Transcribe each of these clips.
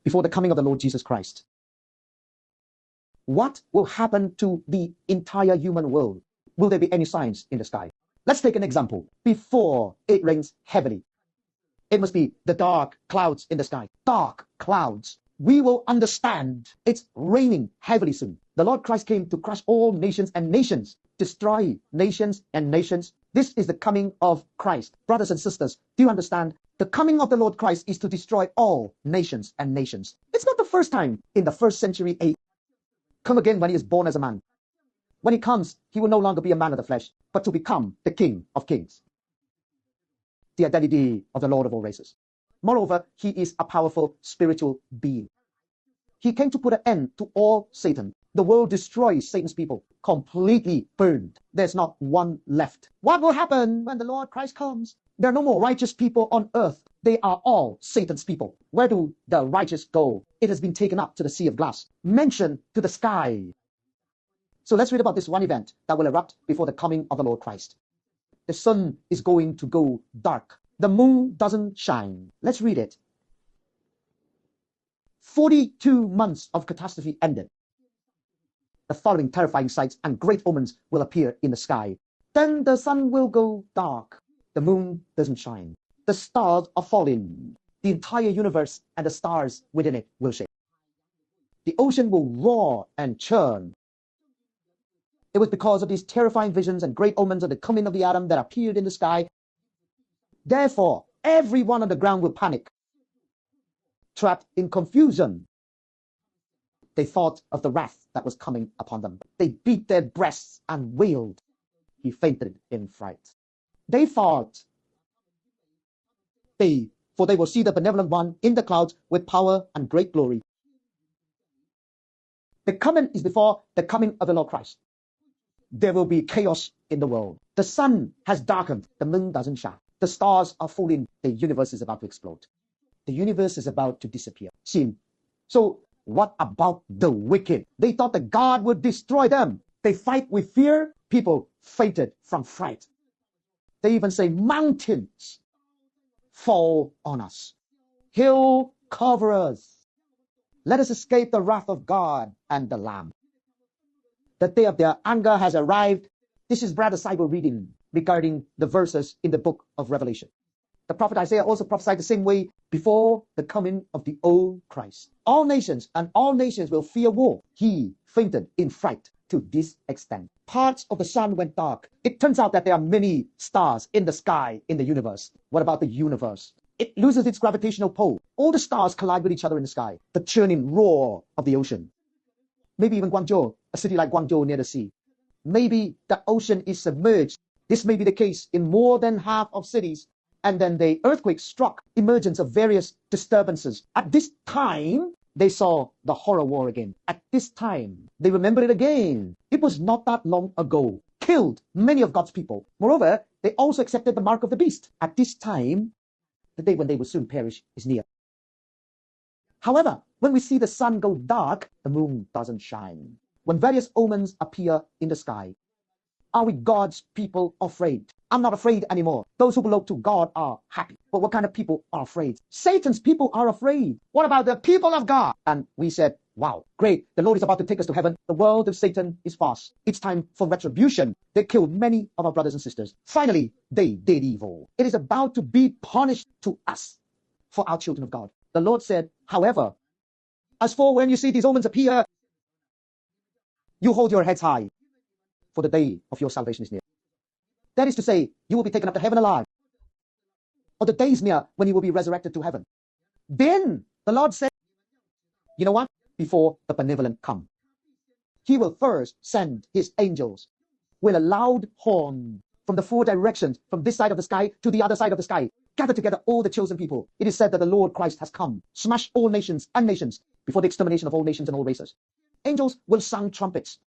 before the coming of the Lord Jesus Christ. What will happen to the entire human world? Will there be any signs in the sky? Let's take an example. Before it rains heavily, it must be the dark clouds in the sky. Dark clouds. We will understand it's raining heavily soon. The Lord Christ came to crush all nations and nations, destroy nations and nations. This is the coming of Christ. Brothers and sisters, do you understand? The coming of the Lord Christ is to destroy all nations and nations. It's not the first time in the first century AD. Come again when he is born as a man. When he comes, he will no longer be a man of the flesh, but to become the King of kings, the identity of the Lord of all races. Moreover, he is a powerful spiritual being. He came to put an end to all Satan. The world destroys Satan's people, completely burned. There's not one left. What will happen when the Lord Christ comes? There are no more righteous people on earth. They are all Satan's people. Where do the righteous go? It has been taken up to the sea of glass, mentioned to the sky. So let's read about this one event that will erupt before the coming of the Lord Christ. The sun is going to go dark. The moon doesn't shine. Let's read it. 42 months of catastrophe ended. The following terrifying sights and great omens will appear in the sky. Then the sun will go dark. The moon doesn't shine. The stars are falling. The entire universe and the stars within it will shake. The ocean will roar and churn. It was because of these terrifying visions and great omens of the coming of the atom that appeared in the sky. Therefore, everyone on the ground will panic, trapped in confusion. They thought of the wrath that was coming upon them. They beat their breasts and wailed. He fainted in fright. They thought, for they will see the benevolent one in the clouds with power and great glory. The coming is before the coming of the Lord Christ. There will be chaos in the world. The sun has darkened. The moon doesn't shine. The stars are falling. The universe is about to explode. The universe is about to disappear. Sin. So what about the wicked? They thought that God would destroy them. They fight with fear. People fainted from fright. They even say, mountains fall on us. Hill cover us. Let us escape the wrath of God and the Lamb. The day of their anger has arrived. This is Brother Bible reading regarding the verses in the book of Revelation. The prophet Isaiah also prophesied the same way before the coming of the old Christ. All nations will fear war. He fainted in fright to this extent. Parts of the sun went dark. It turns out that there are many stars in the sky in the universe. What about the universe? It loses its gravitational pull. All the stars collide with each other in the sky. The churning roar of the ocean. Maybe even Guangzhou, a city like Guangzhou near the sea. Maybe the ocean is submerged. This may be the case in more than half of cities. And then the earthquake struck, emergence of various disturbances. At this time, they saw the horror war again. At this time, they remembered it again. It was not that long ago. Killed many of God's people. Moreover, they also accepted the mark of the beast. At this time, the day when they will soon perish is near. However, when we see the sun go dark, the moon doesn't shine. When various omens appear in the sky, are we God's people afraid? I'm not afraid anymore. Those who belong to God are happy. But what kind of people are afraid? Satan's people are afraid. What about the people of God? And we said, wow, great. The Lord is about to take us to heaven. The world of Satan is past. It's time for retribution. They killed many of our brothers and sisters. Finally, they did evil. It is about to be punished to us for our children of God. The Lord said, however, as for when you see these omens appear, you hold your heads high, for the day of your salvation is near. That is to say, you will be taken up to heaven alive. Or the day is near when you will be resurrected to heaven. Then the Lord said, you know what? Before the benevolent come, he will first send his angels with a loud horn from the four directions, from this side of the sky to the other side of the sky. Gather together all the chosen people. It is said that the Lord Christ has come, smash all nations and nations before the extermination of all nations and all races. Angels will sound trumpets.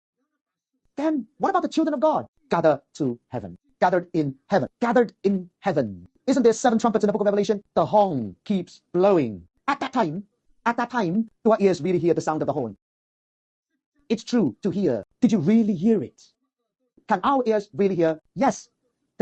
Then what about the children of God? Gather to heaven. Gathered in heaven. Gathered in heaven. Isn't there 7 trumpets in the book of Revelation? The horn keeps blowing. At that time, do our ears really hear the sound of the horn? It's true to hear. Did you really hear it? Can our ears really hear? Yes.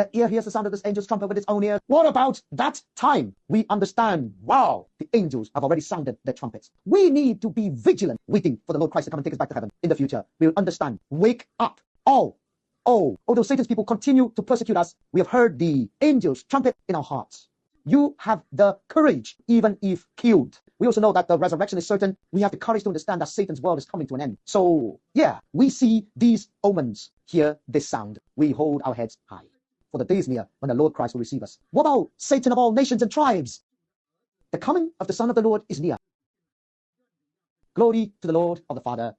The ear hears the sound of this angel's trumpet with its own ear. What about that time? We understand, wow, the angels have already sounded their trumpets. We need to be vigilant, waiting for the Lord Christ to come and take us back to heaven in the future. We will understand. Wake up. Although Satan's people continue to persecute us, we have heard the angel's trumpet in our hearts. You have the courage, even if killed. We also know that the resurrection is certain. We have the courage to understand that Satan's world is coming to an end. So, yeah, we see these omens, hear this sound. We hold our heads high. For the day is near when the Lord Christ will receive us. What about Satan of all nations and tribes? The coming of the Son of the Lord is near. Glory to the Lord of the Father.